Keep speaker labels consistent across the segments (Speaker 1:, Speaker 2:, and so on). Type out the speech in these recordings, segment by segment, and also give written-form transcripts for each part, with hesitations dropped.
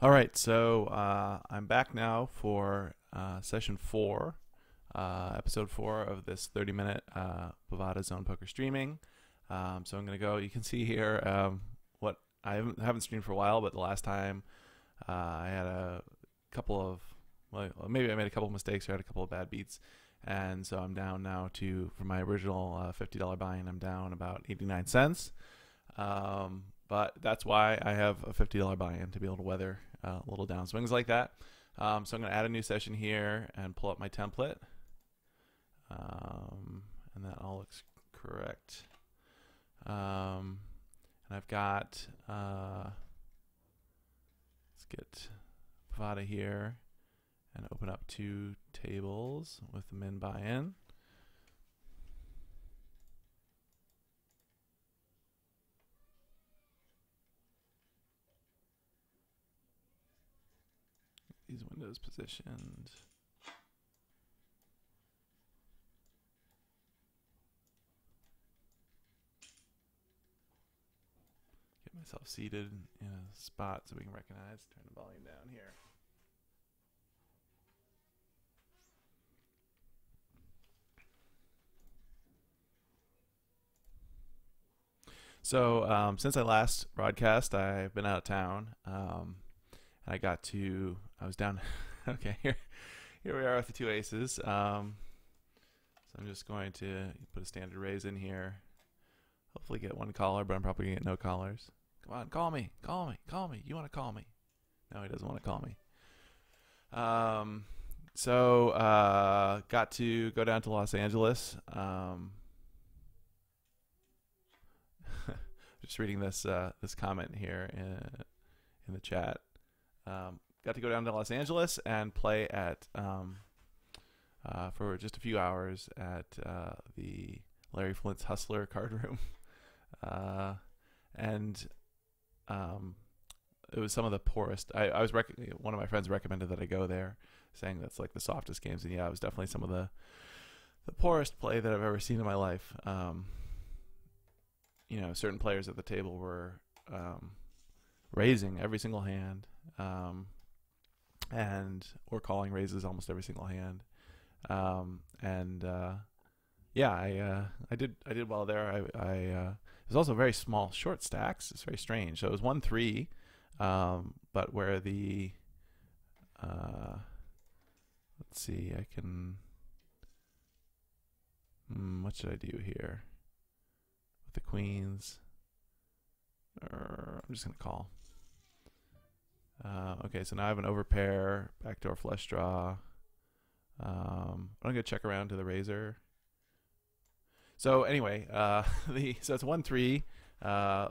Speaker 1: All right, so I'm back now for session four, episode four of this 30-minute Bovada Zone Poker streaming. So I'm going to go. You can see here what I haven't streamed for a while, but the last time I had a couple of, well, maybe I made a couple of mistakes or had a couple of bad beats. And so I'm down now to, for my original $50 buy-in, I'm down about 89 cents. But that's why I have a $50 buy-in to be able to weather little downswings like that. So I'm going to add a new session here and pull up my template. And that all looks correct. And I've got, let's get Bovada here and open up two tables with the min buy-in. These windows positioned. Get myself seated in a spot so we can recognize. Turn the volume down here. So since I last broadcast, I've been out of town. I was down. Okay, here we are with the two aces. So I'm just going to put a standard raise in here. Hopefully get one caller, but I'm probably going to get no callers. Come on, call me. You want to call me? No, he doesn't want to call me. So got to go down to Los Angeles. Just reading this comment here in the chat. Got to go down to Los Angeles and play at for just a few hours at the Larry Flint's Hustler card room, and it was some of the poorest. One of my friends recommended that I go there, saying that's like the softest games, and yeah, it was definitely some of the poorest play that I've ever seen in my life. Certain players at the table were raising every single hand, and or calling raises almost every single hand. I did well there. It was also very small, short stacks. It's very strange. So it was 1-3, but where the let's see, I can. What should I do here with the queens? I'm just gonna call. Okay, so now I have an overpair, backdoor flush draw. I'm gonna check around to the razor. So anyway, so it's 1-3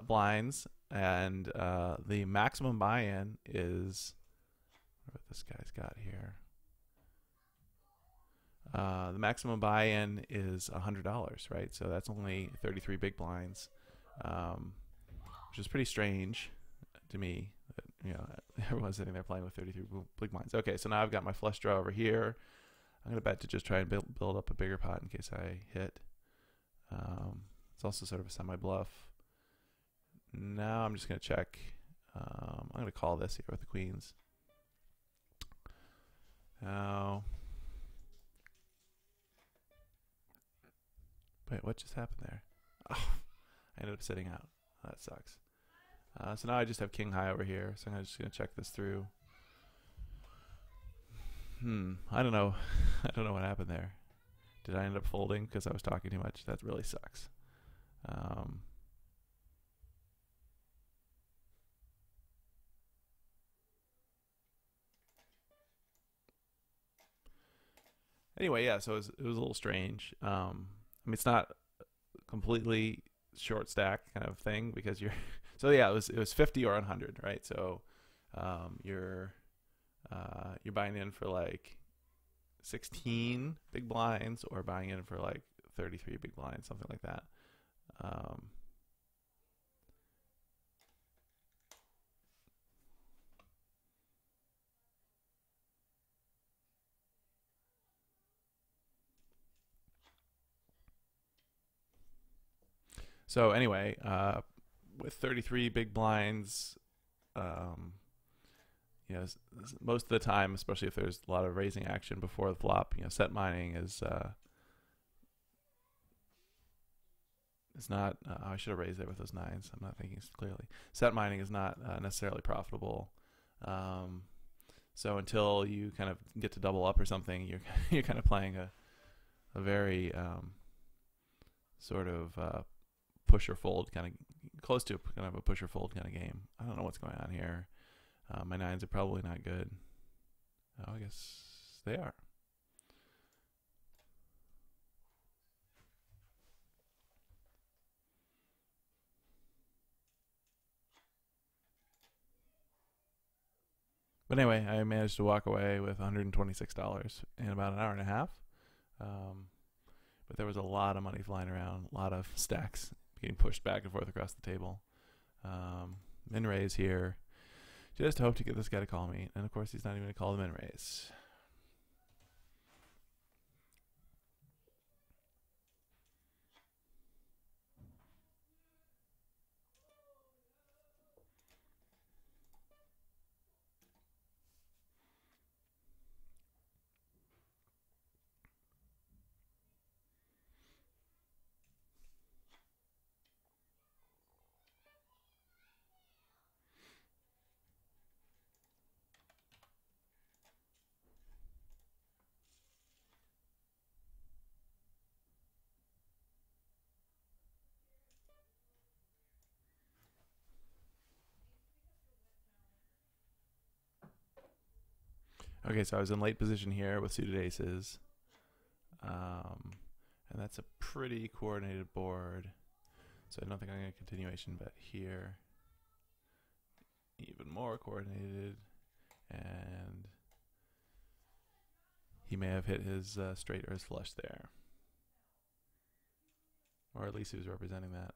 Speaker 1: blinds, and the maximum buy-in is what this guy's got here. The maximum buy-in is $100, right? So that's only 33 big blinds, which is pretty strange to me. Everyone's sitting there playing with 33 big blinds. Okay, so now I've got my flush draw over here. I'm going to bet to just try and build up a bigger pot in case I hit. It's also sort of a semi-bluff. Now I'm just going to check. I'm going to call this here with the queens. Now, wait, what just happened there? Oh, I ended up sitting out. Oh, that sucks. So now I just have king high over here. So I'm just going to check this through. I don't know. I don't know what happened there. Did I end up folding because I was talking too much? That really sucks. Anyway, yeah. So it was a little strange. I mean, it's not completely short stack kind of thing because you're. So yeah, it was 50 or 100, right? So you're buying in for like 16 big blinds or buying in for like 33 big blinds, something like that. So anyway, with 33 big blinds, most of the time, especially if there's a lot of raising action before the flop, set mining is not. I should have raised there with those nines. I'm not thinking clearly. Set mining is not necessarily profitable. So until you kind of get to double up or something, you're kind of playing a very sort of push or fold kind of close to kind of a push or fold kind of game. I don't know what's going on here. My nines are probably not good. Oh, I guess they are. But anyway, I managed to walk away with $126 in about an hour and a half. But there was a lot of money flying around, a lot of stacks getting pushed back and forth across the table. Min raise here. Just hope to get this guy to call me. And of course, he's not even going to call the min raise. Okay, so I was in late position here with suited aces. And that's a pretty coordinated board. So I don't think I'm going to continuation bet here. Even more coordinated. And he may have hit his straight or his flush there. Or at least he was representing that.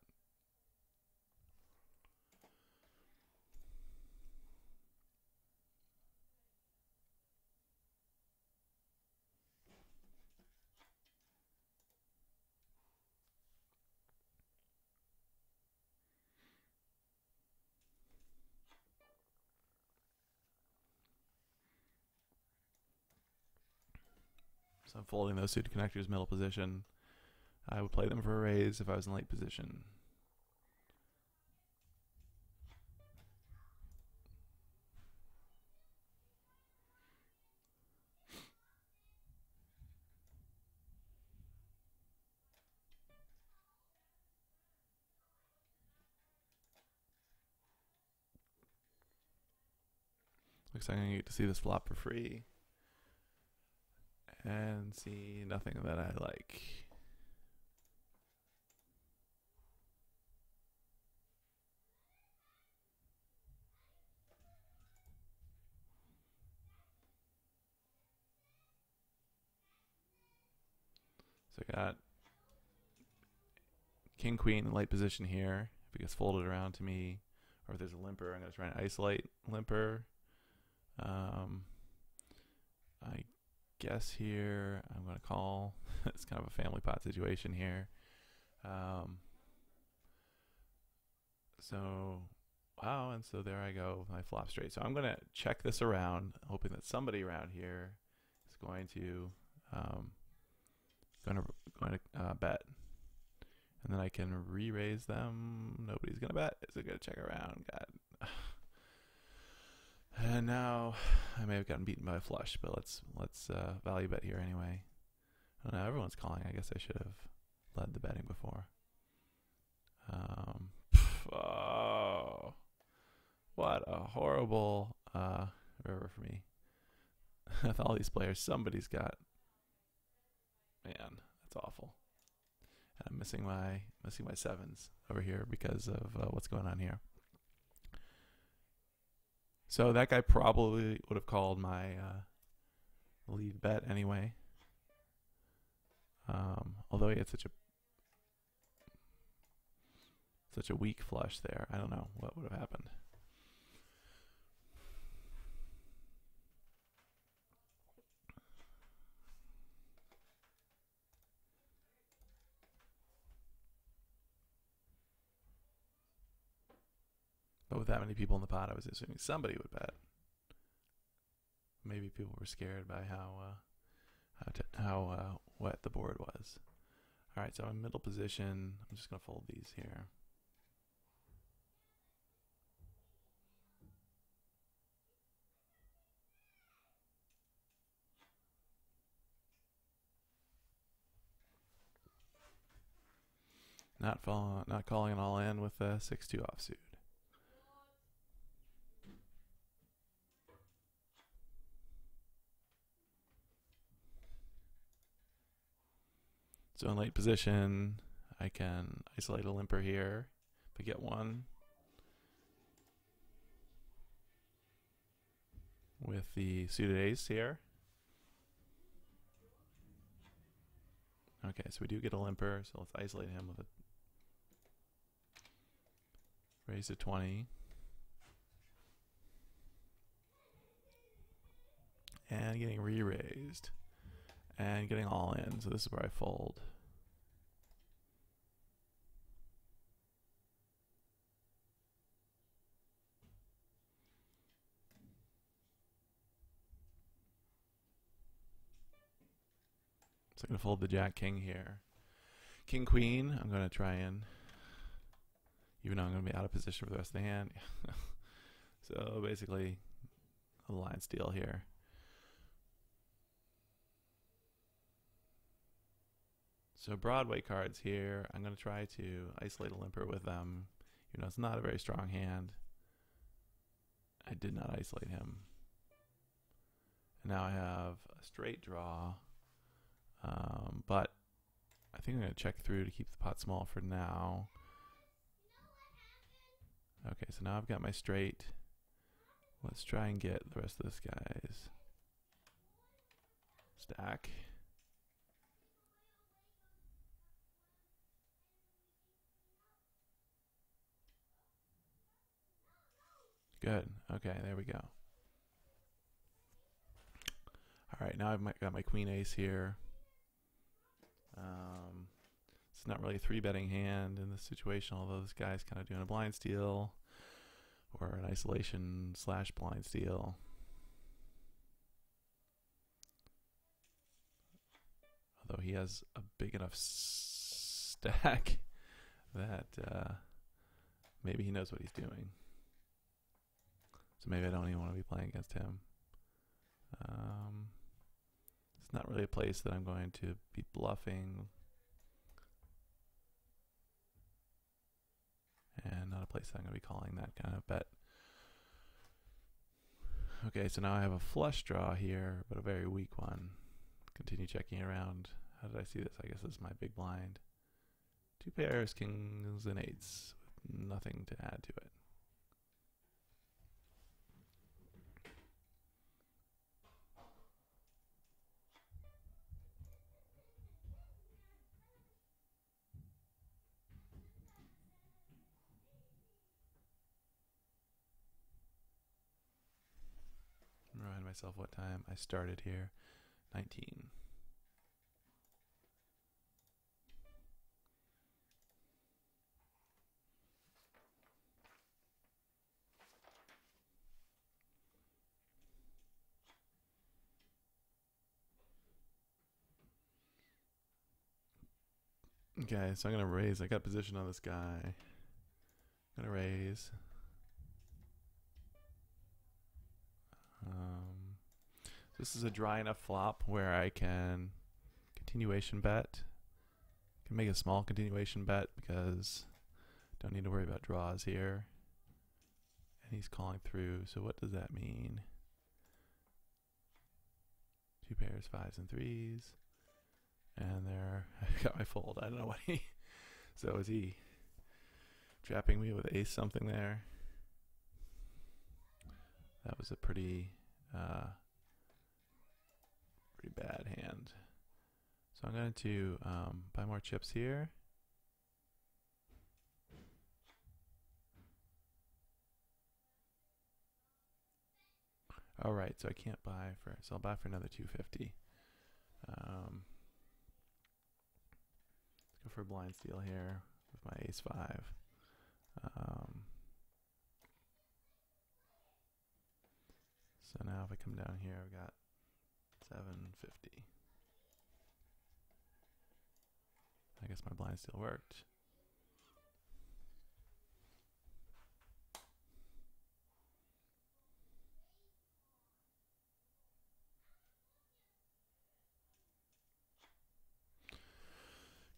Speaker 1: So I'm folding those suited connectors middle position. I would play them for a raise if I was in late position. Looks like I'm going to get to see this flop for free. And see nothing that I like. So I got king queen in late position here. If it gets folded around to me, or if there's a limper, I'm going to try and isolate limper. I guess here I'm going to call. It's kind of a family pot situation here. So wow, and so there I go with my flop straight. So I'm going to check this around, hoping that somebody around here is going to bet, and then I can re-raise them. Nobody's gonna bet. Is it gonna check around? God. And now I may have gotten beaten by a flush, but let's value bet here anyway. I don't know. Everyone's calling. I guess I should have led the betting before. Oh, what a horrible river for me. With all these players, somebody's got. Man, that's awful. And I'm missing my sevens over here because of what's going on here. So that guy probably would have called my lead bet anyway. Although he had such a weak flush there, I don't know what would have happened. But with that many people in the pot, I was assuming somebody would bet. maybe people were scared by how wet the board was. All right, so I'm in middle position. I'm just going to fold these here. Not calling it all in with a 6-2 offsuit. So in late position, I can isolate a limper here if I get one with the suited ace here. Okay, so we do get a limper, so let's isolate him with a raise to 20. And getting re-raised. And getting all in, so this is where I fold. So I'm going to fold the Jack King here. King Queen, I'm going to try and, even though I'm going to be out of position for the rest of the hand. So basically, a line steal here. So Broadway cards here, I'm going to try to isolate a limper with them. Even though it's not a very strong hand, I did not isolate him. And now I have a straight draw. But I think I'm going to check through to keep the pot small for now. Okay, so now I've got my straight. Let's try and get the rest of this guy's stack. Good. Okay, there we go. All right, now I've got my queen ace here. It's not really a 3-betting hand in this situation, although this guy's kind of doing a blind steal or an isolation / blind steal. Although he has a big enough stack that maybe he knows what he's doing. So maybe I don't even want to be playing against him. It's not really a place that I'm going to be bluffing. And not a place that I'm going to be calling that kind of bet. Okay, so now I have a flush draw here, but a very weak one. Continue checking around. How did I see this? I guess this is my big blind. 2 pairs, kings and eights, with nothing to add to it. Remind myself what time I started here. 19. Okay, so I'm going to raise. I got position on this guy. I'm going to raise. This is a dry enough flop where I can continuation bet. Can make a small continuation bet because don't need to worry about draws here. And he's calling through, so what does that mean? 2 pairs, 5s and 3s. And there, I got my fold. I don't know what he, so is he trapping me with ace something there? That was a pretty bad hand. So I'm going to buy more chips here. All right, so I can't buy for, so I'll buy for another 250. Let's go for a blind steal here with my ace 5. So now if I come down here, I've got 750. I guess my blind still worked.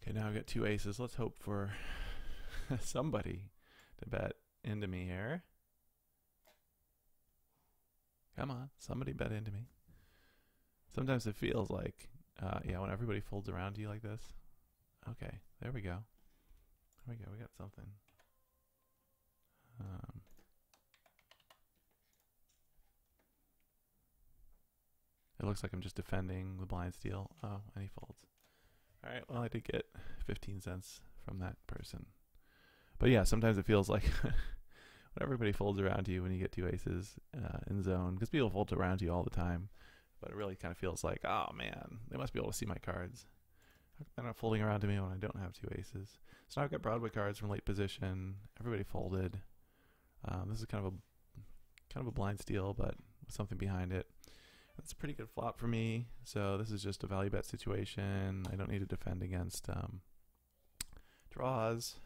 Speaker 1: Okay, now I've got 2 aces. Let's hope for somebody to bet into me here. Come on, somebody bet into me. Sometimes it feels like, yeah, when everybody folds around you like this. Okay, there we go. There we go, we got something. It looks like I'm just defending the blind steal. Oh, and he folds. All right, well, I did get 15 cents from that person. But yeah, sometimes it feels like when everybody folds around you when you get 2 aces in zone, because people fold around you all the time, but it really kind of feels like, oh man, they must be able to see my cards. They're not folding around to me when I don't have 2 aces. So now I've got Broadway cards from late position. Everybody folded. This is kind of a blind steal, but with something behind it. That's a pretty good flop for me. So this is just a value bet situation. I don't need to defend against draws.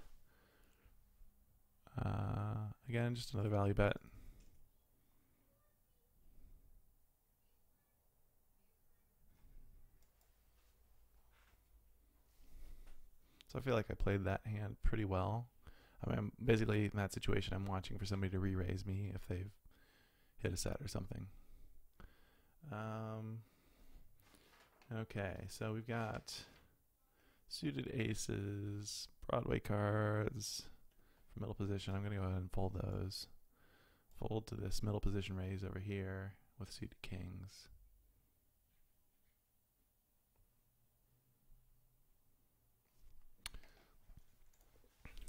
Speaker 1: Again, just another value bet. So I feel like I played that hand pretty well. I mean, I'm basically in that situation, I'm watching for somebody to re-raise me if they've hit a set or something. Okay, so we've got suited aces, Broadway cards for middle position. I'm going to go ahead and fold those. Fold to this middle position raise over here with suited kings.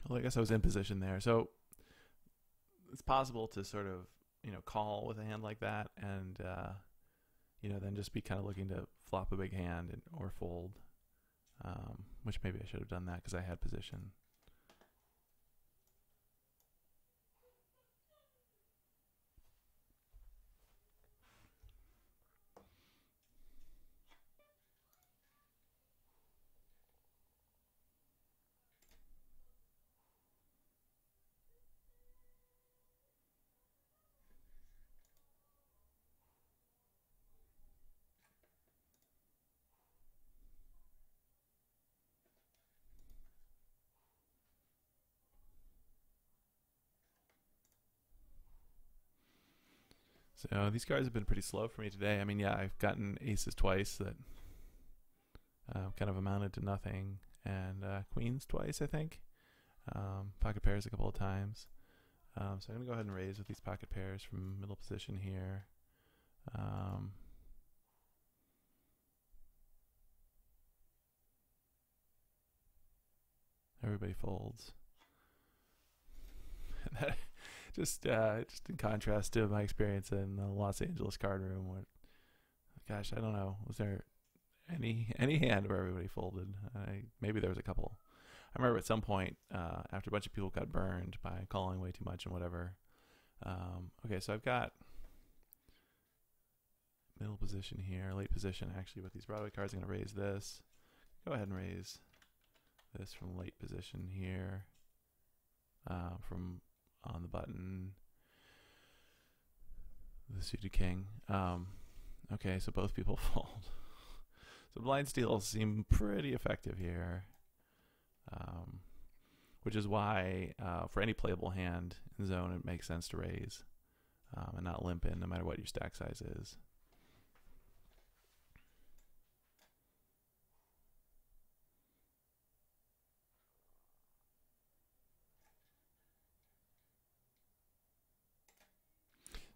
Speaker 1: Well, I guess I was in position there. So it's possible to sort of, call with a hand like that and, then just be kind of looking to flop a big hand or fold, which maybe I should have done that because I had position. So these cards have been pretty slow for me today. I mean, yeah, I've gotten aces twice that kind of amounted to nothing, and queens twice, I think. Pocket pairs a couple of times. So I'm going to go ahead and raise with these pocket pairs from middle position here. Everybody folds. That just in contrast to my experience in the Los Angeles card room, where, gosh, I don't know, was there any hand where everybody folded? Maybe there was a couple. I remember at some point after a bunch of people got burned by calling way too much and whatever. Okay, so I've got middle position here, late position actually with these Broadway cards. I'm going to raise this. Go ahead and raise this from late position here, from on the button, the suited king. Okay, so both people fold. So blind steals seem pretty effective here, which is why for any playable hand in zone it makes sense to raise and not limp in no matter what your stack size is.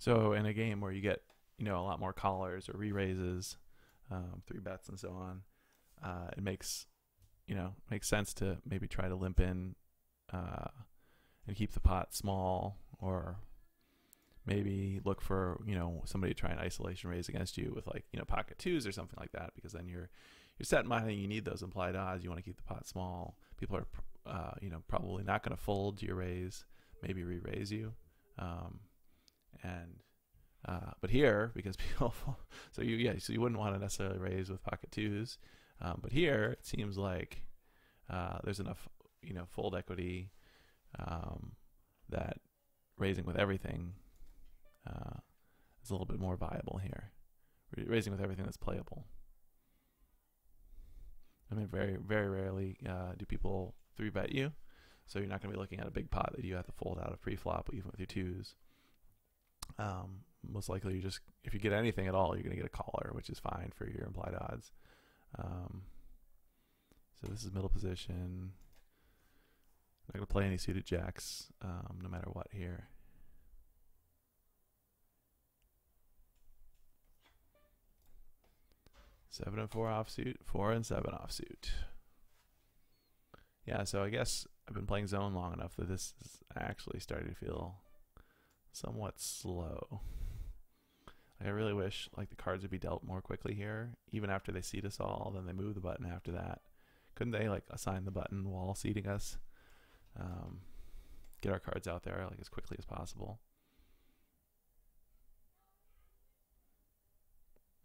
Speaker 1: So in a game where you get, a lot more callers or re-raises, 3 bets and so on, it makes sense to maybe try to limp in and keep the pot small, or maybe look for, somebody to try an isolation raise against you with pocket twos or something like that, because then you're set in mind that you need those implied odds. You want to keep the pot small. People are, probably not going to fold to your raise, maybe re-raise you. And But here, because people, so you wouldn't want to necessarily raise with pocket twos. But here, it seems like there's enough, fold equity that raising with everything is a little bit more viable here. Raising with everything that's playable. I mean, very, very rarely do people 3-bet you. So you're not going to be looking at a big pot that you have to fold out of pre-flop, even with your twos. Most likely, if you get anything at all, you're going to get a caller, which is fine for your implied odds. So this is middle position. I'm not going to play any suited jacks, no matter what here. Seven and 4 offsuit, 4 and 7 offsuit. Yeah, so I guess I've been playing zone long enough that this is actually starting to feel somewhat slow. I really wish the cards would be dealt more quickly here, even after they seat us all. Then they move the button after that. Couldn't they assign the button while seating us? Get our cards out there as quickly as possible.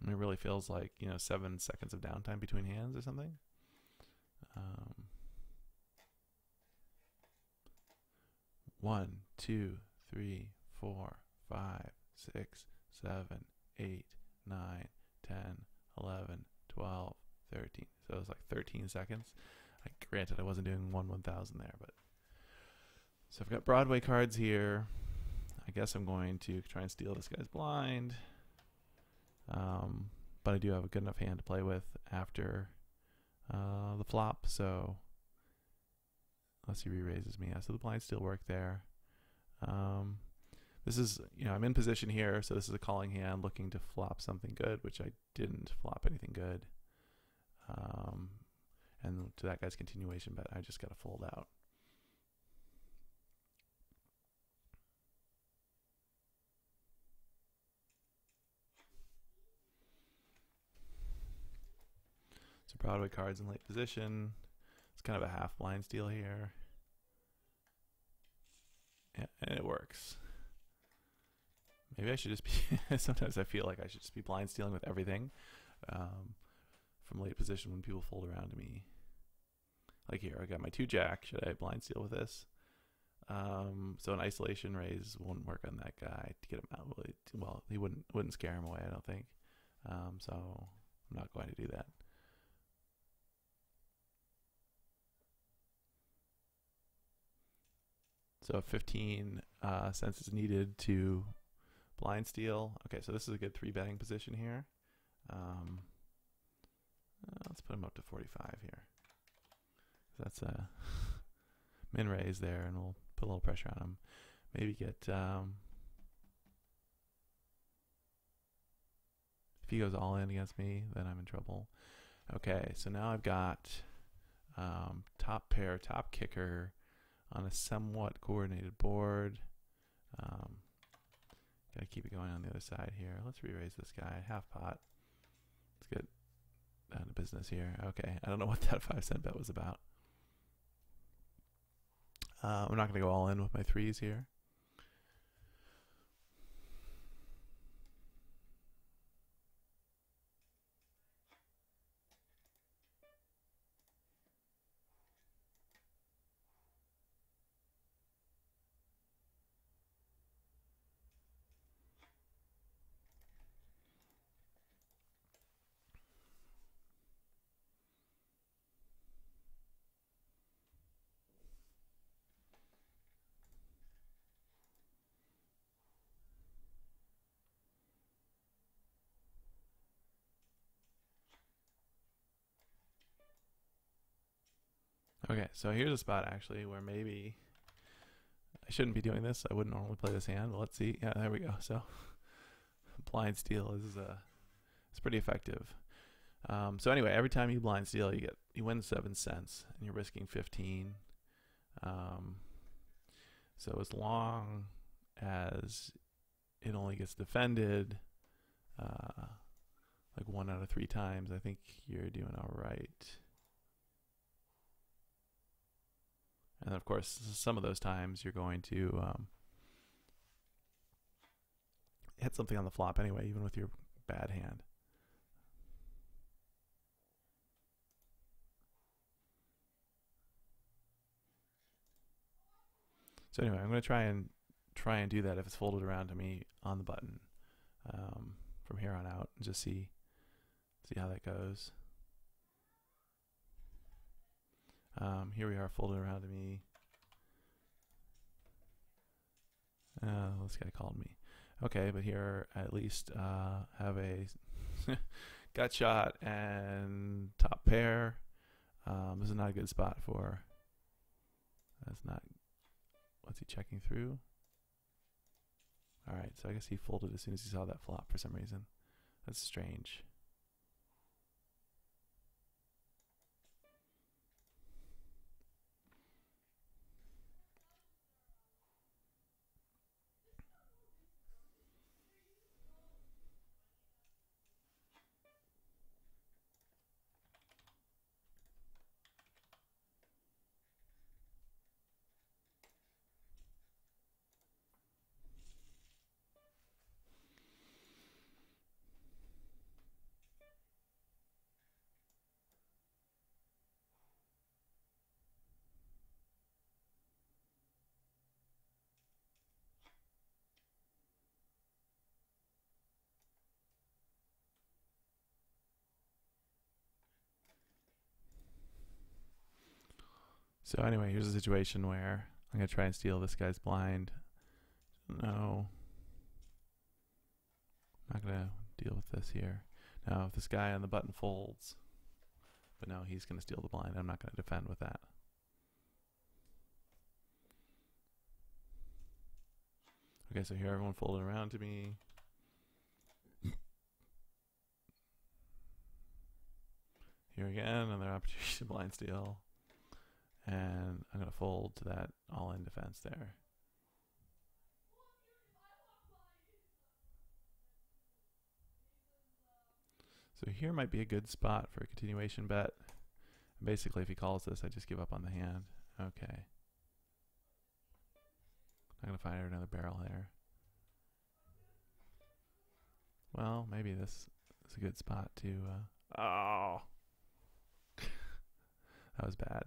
Speaker 1: I mean, it really feels like 7 seconds of downtime between hands or something. 1, 2, 3, 4, 5, 6, 7, 8, 9, 10, 11, 12, 13. So it was 13 seconds. Granted, I wasn't doing 1/1000 there, but so I've got Broadway cards here. I guess I'm going to try and steal this guy's blind. But I do have a good enough hand to play with after the flop, so unless he re-raises me. So the blinds still work there. This is, I'm in position here, so this is a calling hand looking to flop something good, which I didn't flop anything good. And to that guy's continuation bet, I just got to fold out. So Broadway cards in late position. It's kind of a half blind steal here. Yeah, and it works. Maybe I should just be, sometimes I feel like I should just be blind stealing with everything from late position when people fold around to me. Like here, I got my 2-jack. Should I blind steal with this? So an isolation raise won't work on that guy to get him out. Well, he wouldn't scare him away, I don't think. So I'm not going to do that. So 15 cents is needed to blind steal. Okay, so this is a good 3-betting position here. Let's put him up to 45 here. That's a min raise there, and we'll put a little pressure on him. Maybe get if he goes all in against me, then I'm in trouble. Okay, so now I've got top pair, top kicker on a somewhat coordinated board. Gotta keep it going on the other side here. Let's re-raise this guy. Half pot. Let's get down to business here. Okay, I don't know what that 5-cent bet was about. I'm not going to go all in with my 3s here. Okay, so here's a spot actually where maybe I shouldn't be doing this. I wouldn't normally play this hand, but let's see. Yeah, there we go. So blind steal is it's pretty effective. So anyway, every time you blind steal, you win 7 cents, and you're risking 15. So as long as it only gets defended, like 1 out of 3 times, I think you're doing all right. And of course, some of those times you're going to hit something on the flop anyway, even with your bad hand. So anyway, I'm going to try and do that if it's folded around to me on the button from here on out, and just see how that goes. Here we are, folded around to me. This guy called me. Okay, but here I at least have a gut shot and top pair. This is not a good spot for. That's not. What's he checking through? All right, so I guess he folded as soon as he saw that flop for some reason. That's strange. So anyway, here's a situation where I'm going to try and steal this guy's blind. No. I'm not going to deal with this here. Now, if this guy on the button folds, but no, he's going to steal the blind. I'm not going to defend with that. Okay, so here everyone folded around to me. Here again, another opportunity to blind steal. And I'm going to fold to that all-in defense there. So here might be a good spot for a continuation bet. Basically, if he calls this, I just give up on the hand. Okay. I'm going to find another barrel here. Well, maybe this is a good spot to... oh! That was bad.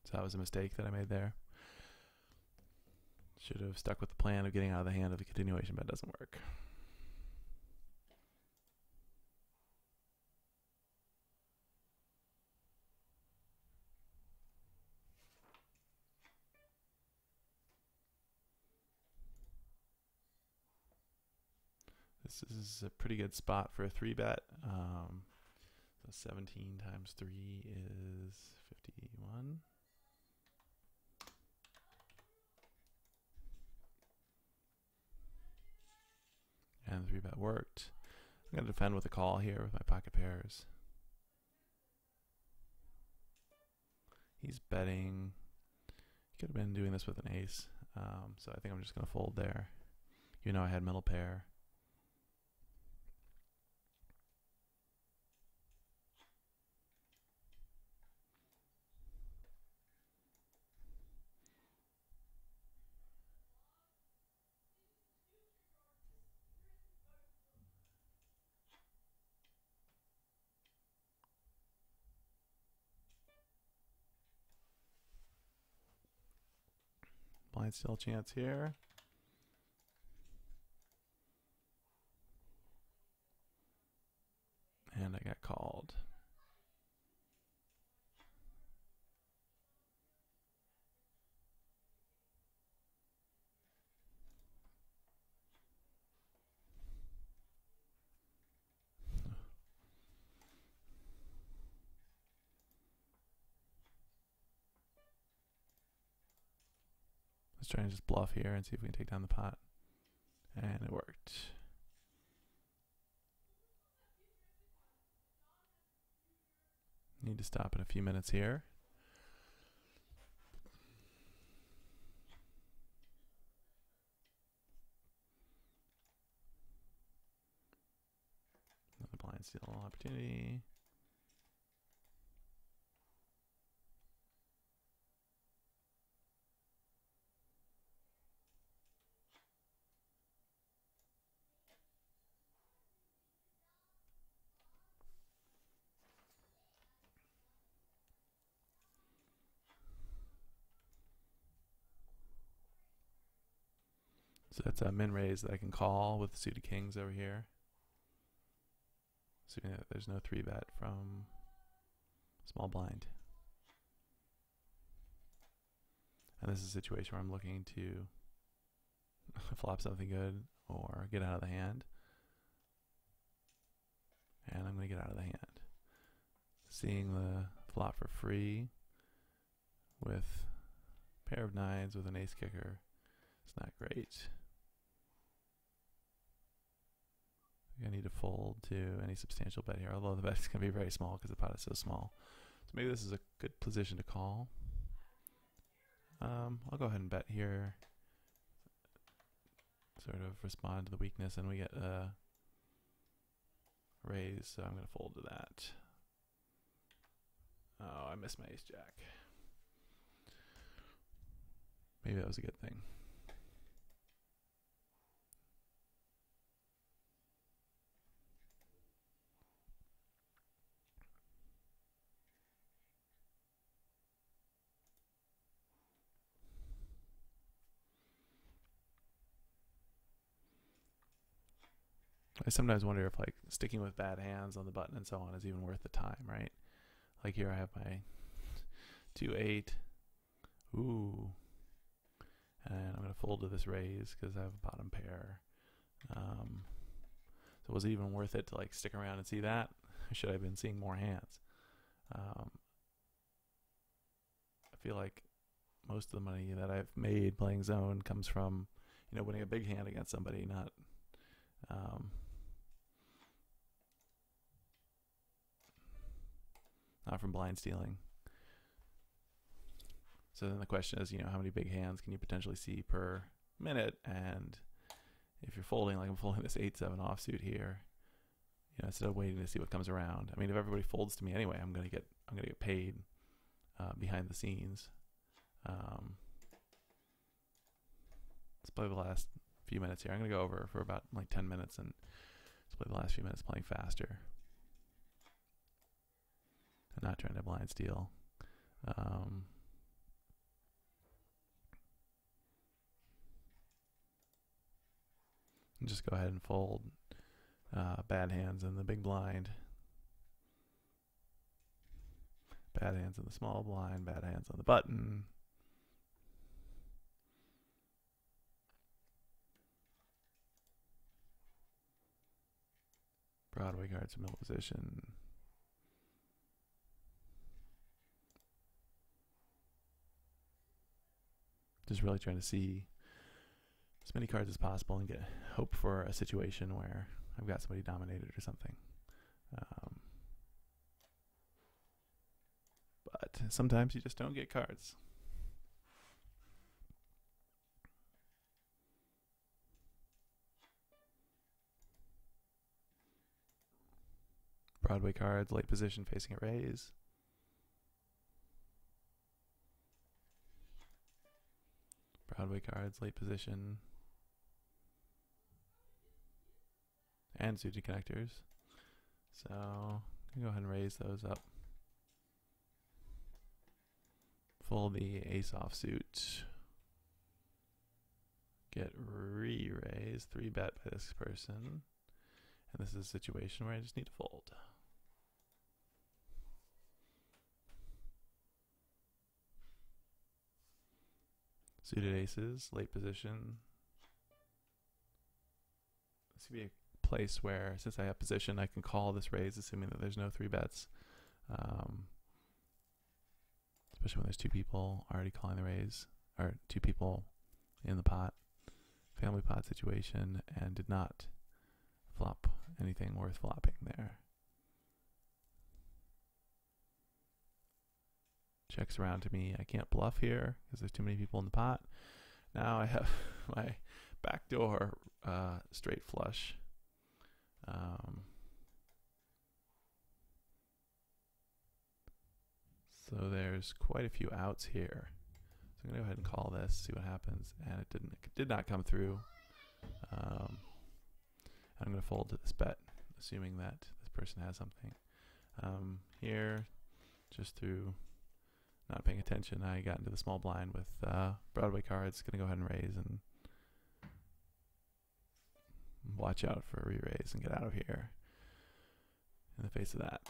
Speaker 1: So that was a mistake that I made there. Should have stuck with the plan of getting out of the hand if the continuation bet doesn't work. This is a pretty good spot for a 3-bet. So 17 times 3 is 51. And the 3-bet worked. I'm going to defend with a call here with my pocket pairs. He's betting. He could have been doing this with an ace. So I think I'm just going to fold there. You know I had middle pair. Blind still chance here. And I got called. Let's try and just bluff here and see if we can take down the pot. And it worked. Need to stop in a few minutes here. Another blind steal opportunity. So that's a min raise that I can call with suited kings over here. Assuming that there's no 3-bet from small blind. And this is a situation where I'm looking to flop something good or get out of the hand. And I'm going to get out of the hand. Seeing the flop for free with a pair of 9s with an ace kicker, it's not great. I need to fold to any substantial bet here, although the bet is going to be very small because the pot is so small. So maybe this is a good position to call. I'll go ahead and bet here. Sort of respond to the weakness, and we get a raise, so I'm going to fold to that. Oh, I missed my ace jack. Maybe that was a good thing. I sometimes wonder if like sticking with bad hands on the button and so on is even worth the time, right? Like here I have my 2-8. Ooh. And I'm going to fold to this raise because I have a bottom pair. So was it even worth it to like stick around and see that? Or should I have been seeing more hands? I feel like most of the money that I've made playing zone comes from, you know, winning a big hand against somebody, not from blind stealing. So then the question is, you know, how many big hands can you potentially see per minute? And if you're folding, like I'm folding this 8-7 offsuit here, you know, instead of waiting to see what comes around. I mean, if everybody folds to me anyway, I'm gonna get paid behind the scenes. Let's play the last few minutes here. I'm gonna go over for about like 10 minutes and let's play the last few minutes playing faster. I'm not trying to blind steal. And just go ahead and fold bad hands in the big blind, bad hands in the small blind, bad hands on the button. Broadway cards in middle position. Just really trying to see as many cards as possible and get hope for a situation where I've got somebody dominated or something. But sometimes you just don't get cards. Broadway cards, late position facing a raise. Broadway cards, late position. And suited connectors. So I'm going to go ahead and raise those up. Fold the ace offsuit. Get re-raised, 3-bet by this person. And this is a situation where I just need to fold. Suited aces, late position. This could be a place where, since I have position, I can call this raise, assuming that there's no 3-bets. Especially when there's 2 people already calling the raise, or 2 people in the pot, family pot situation, and did not flop anything worth flopping there. Checks around to me. I can't bluff here because there's too many people in the pot. Now I have my backdoor straight flush. So there's quite a few outs here. So I'm gonna go ahead and call this, see what happens, and it did not come through. I'm gonna fold to this bet, assuming that this person has something. Here, just through not paying attention, I got into the small blind with Broadway cards. Gonna go ahead and raise, and watch out for a re-raise and get out of here in the face of that.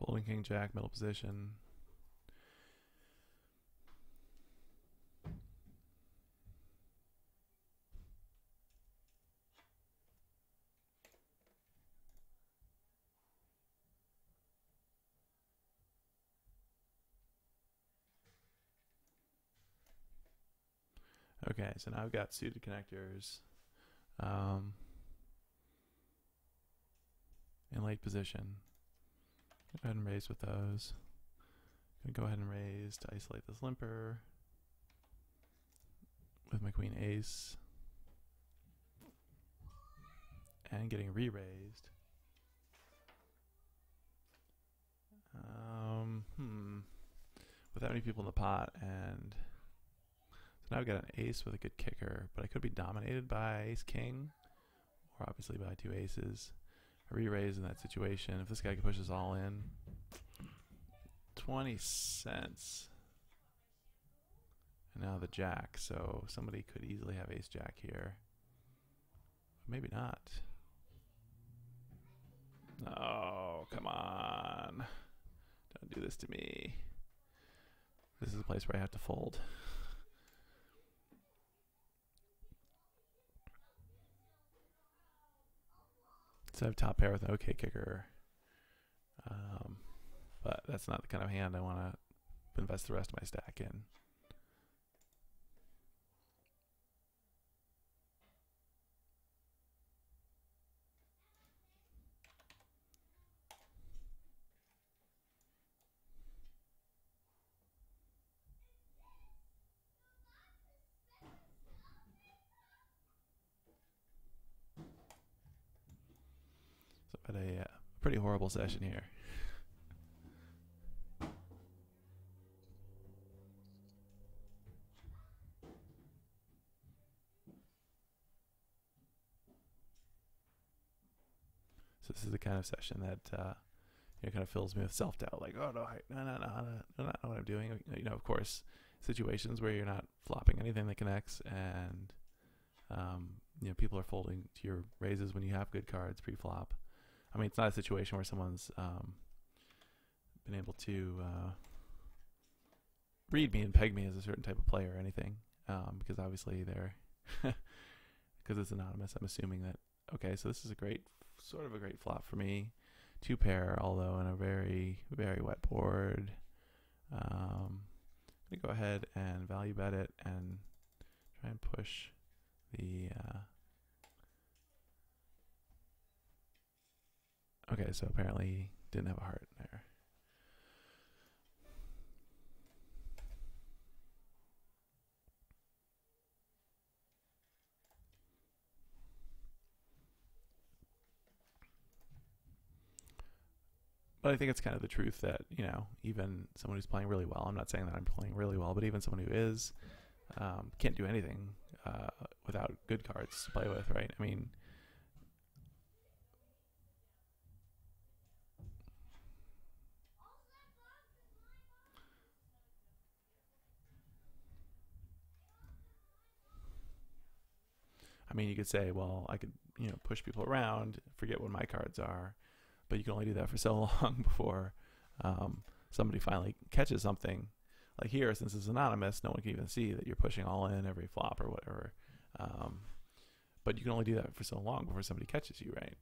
Speaker 1: Folding king jack, middle position. Okay, so now I've got suited connectors in late position. Go ahead and raise with those. Gonna go ahead and raise to isolate this limper with my queen ace. And getting re-raised. Without any people in the pot, and so now I've got an ace with a good kicker, but I could be dominated by ace king, or obviously by two aces. A re-raise in that situation. If this guy can push us all in, 20 cents. And now the jack, so somebody could easily have ace jack here. Maybe not. Oh, come on. Don't do this to me. This is a place where I have to fold. So I have top pair with an okay kicker. But that's not the kind of hand I want to invest the rest of my stack in. So I've had a pretty horrible session here. So this is the kind of session that kind of fills me with self-doubt. Like, oh no, I don't know what I'm doing. You know, of course, situations where you're not flopping anything that connects, and people are folding to your raises when you have good cards pre-flop. I mean, it's not a situation where someone's been able to read me and peg me as a certain type of player or anything, because obviously they're because it's anonymous. I'm assuming that okay, so this is a great flop for me. Two pair, although in a very, very wet board. I'm gonna go ahead and value bet it and try and push the. Okay, so apparently he didn't have a heart there. But I think it's kind of the truth that, even someone who's playing really well, I'm not saying that I'm playing really well, but even someone who is, can't do anything without good cards to play with, right? I mean, you could say, well, I could, push people around, forget what my cards are, but you can only do that for so long before somebody finally catches something. Like here, since it's anonymous, no one can even see that you're pushing all in every flop or whatever. But you can only do that for so long before somebody catches you, right?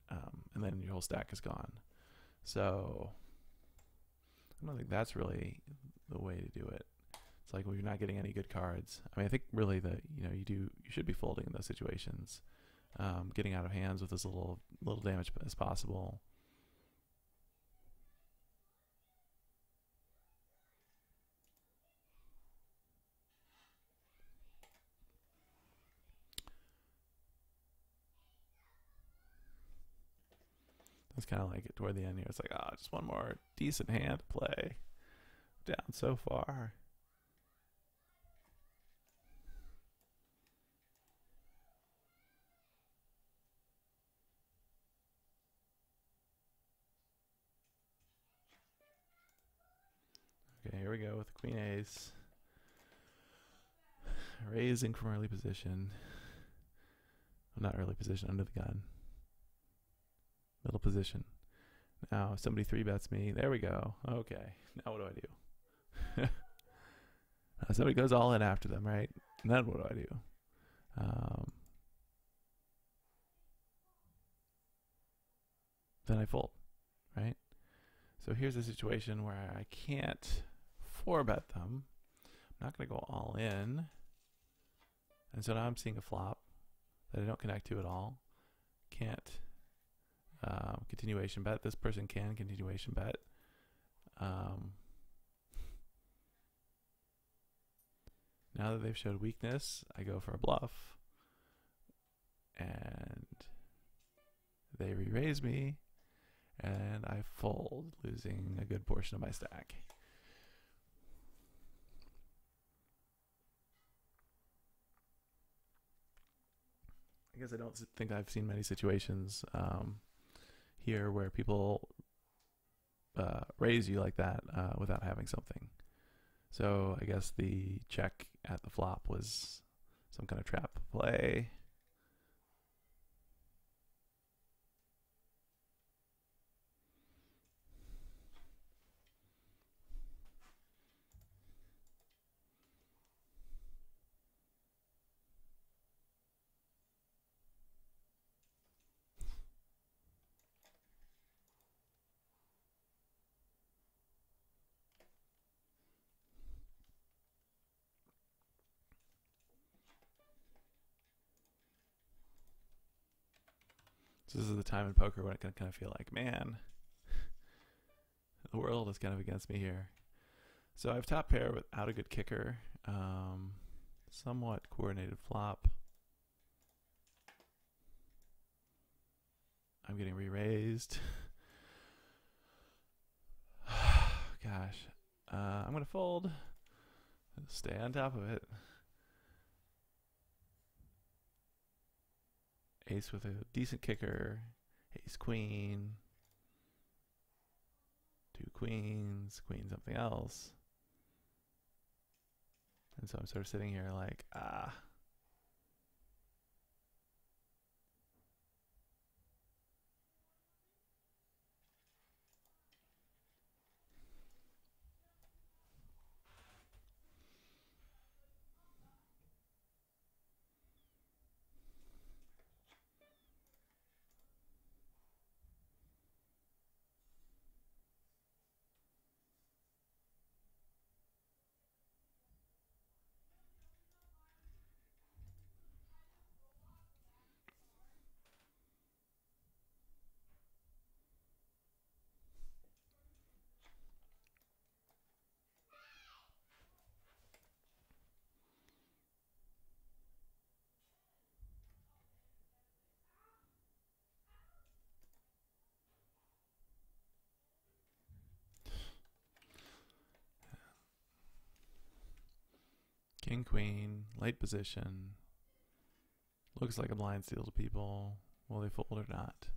Speaker 1: And then your whole stack is gone. So I don't think that's really the way to do it. It's like, well, you're not getting any good cards. I mean, I think really that you should be folding in those situations, getting out of hands with as little damage as possible. It's kind of like toward the end here. It's like, just one more decent hand to play. Down so far. Okay, here we go with the queen ace. Raising from early position. Well, not early position, under the gun. Middle position. Now somebody 3-bets me. There we go. Okay. Now what do I do? Somebody goes all in after them, right? And then what do I do? Then I fold, right? So here's a situation where I can't 4-bet them. I'm not going to go all in. And so now I'm seeing a flop that I don't connect to at all. Can't continuation bet. This person can continuation bet. Now that they've showed weakness, I go for a bluff. And they re-raise me. And I fold, losing a good portion of my stack. I guess I don't think I've seen many situations here where people raise you like that without having something. So I guess the check at the flop was some kind of trap play. So this is the time in poker when it can kind of feel like, man, the world is kind of against me here. So I have top pair without a good kicker. Somewhat coordinated flop. I'm getting re-raised. Gosh. I'm going to fold. Stay on top of it. Ace with a decent kicker. Ace queen. 2 queens. Queen something else. And so I'm sort of sitting here like, king, queen, late position. Looks like a blind steal to people. Will they fold or not?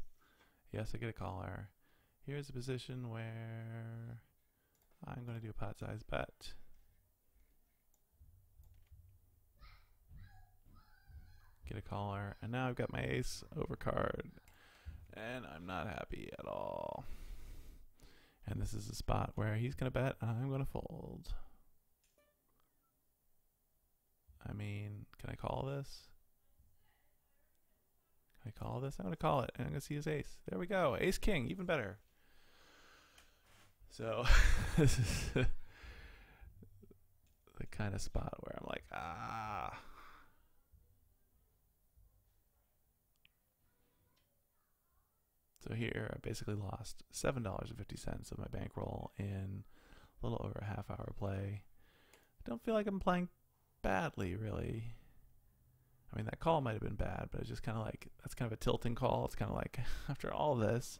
Speaker 1: Yes, I get a caller. Here's a position where I'm going to do a pot size bet. Get a caller. And now I've got my ace over card. And I'm not happy at all. And this is a spot where he's going to bet and I'm going to fold. I mean, can I call this? Can I call this? I'm going to call it. And I'm going to see his ace. There we go. Ace king, even better. So this is the kind of spot where I'm like, So here I basically lost $7.50 of my bankroll in a little over a half-hour play. I don't feel like I'm playing badly, really. I mean, that call might have been bad, but it's just kind of like, that's kind of a tilting call. It's kind of like, after all this,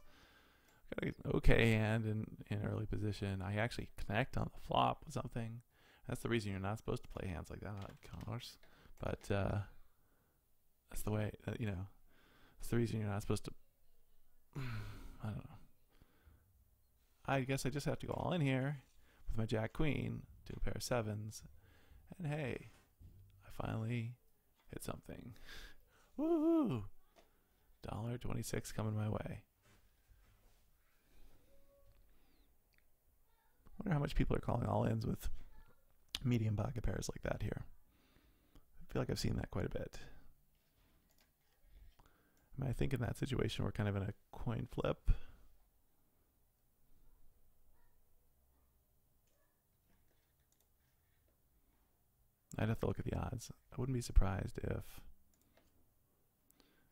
Speaker 1: got an okay hand in early position. I actually connect on the flop with something. That's the reason you're not supposed to play hands like that, of course. But that's the way, that's the reason you're not supposed to. I don't know. I guess I just have to go all in here with my Jack Queen, do a pair of sevens, and hey, I finally hit something. Woohoo! $1.26 coming my way. Wonder how much people are calling all-ins with medium pocket pairs like that here. I feel like I've seen that quite a bit. I mean, I think in that situation we're kind of in a coin flip. I'd have to look at the odds. I wouldn't be surprised if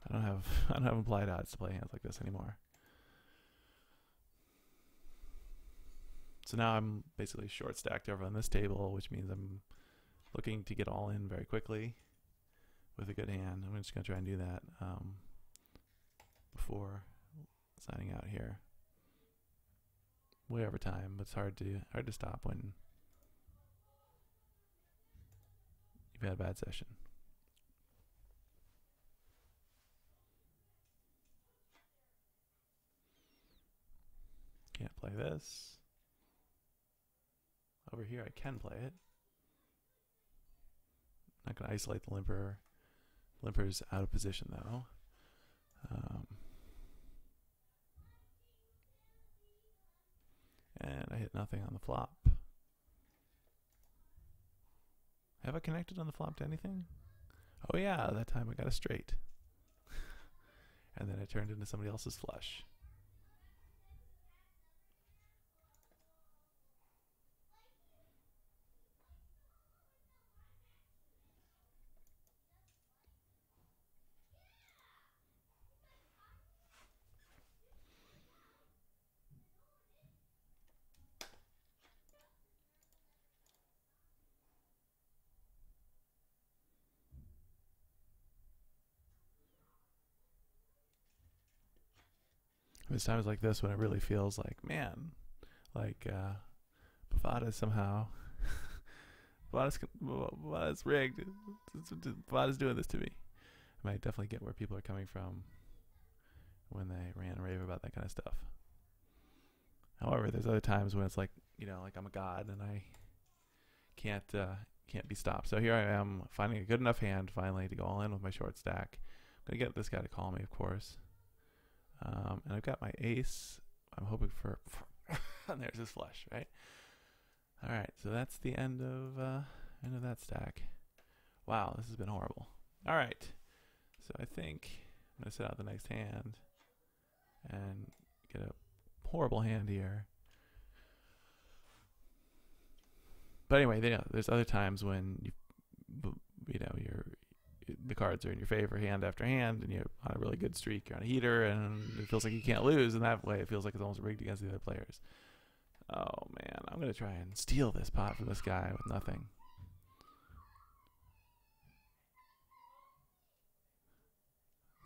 Speaker 1: I don't have implied odds to play hands like this anymore. So now I'm basically short stacked over on this table, which means I'm looking to get all in very quickly with a good hand. I'm just going to try and do that before signing out here. Way over time, but it's hard to stop when you've had a bad session. Can't play this. Over here I can play it. Not going to isolate the limper. Limper's out of position though. And I hit nothing on the flop. Have I connected on the flop to anything? Oh yeah, that time I got a straight. And then it turned into somebody else's flush. There's times like this when it really feels like, man, like Bovada somehow, Bovada's rigged. Bovada's doing this to me. I might definitely get where people are coming from when they rant and rave about that kind of stuff. However, there's other times when it's like, like I'm a god and I can't be stopped. So here I am finding a good enough hand finally to go all in with my short stack. I'm gonna get this guy to call me, of course. And I've got my ace. I'm hoping for and there's his flush, right? All right, so that's the end of that stack. Wow, this has been horrible. All right, so I think I'm gonna set out the next hand and get a horrible hand here. But anyway, there's other times when the cards are in your favor hand after hand, and you're on a really good streak, you're on a heater, and it feels like you can't lose, and that way it feels like it's almost rigged against the other players. Oh man, I'm going to try and steal this pot from this guy with nothing.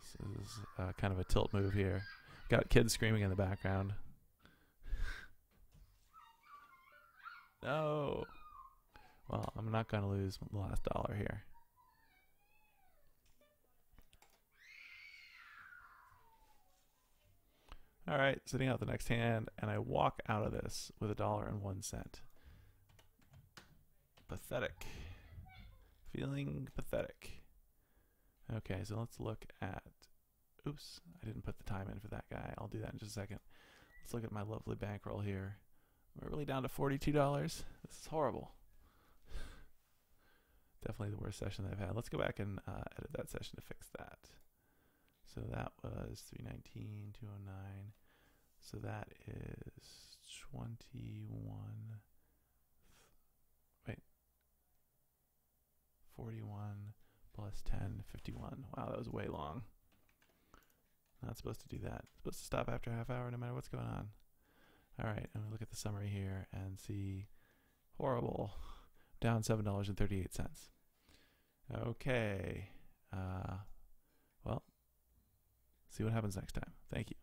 Speaker 1: This is kind of a tilt move here. Got kids screaming in the background. No. Well, I'm not going to lose the last dollar here. All right, sitting out the next hand, and I walk out of this with $1.01. Pathetic. Feeling pathetic. Okay, so let's look at... Oops, I didn't put the time in for that guy. I'll do that in just a second. Let's look at my lovely bankroll here. We're really down to $42. This is horrible. Definitely the worst session that I've had. Let's go back and edit that session to fix that. So that was 319, 209. So that is 21. Wait. 41 plus 10, 51. Wow, that was way long. Not supposed to do that. Supposed to stop after a half hour no matter what's going on. All right, and we look at the summary here and see horrible. Down $7.38. Okay. Well, see what happens next time. Thank you.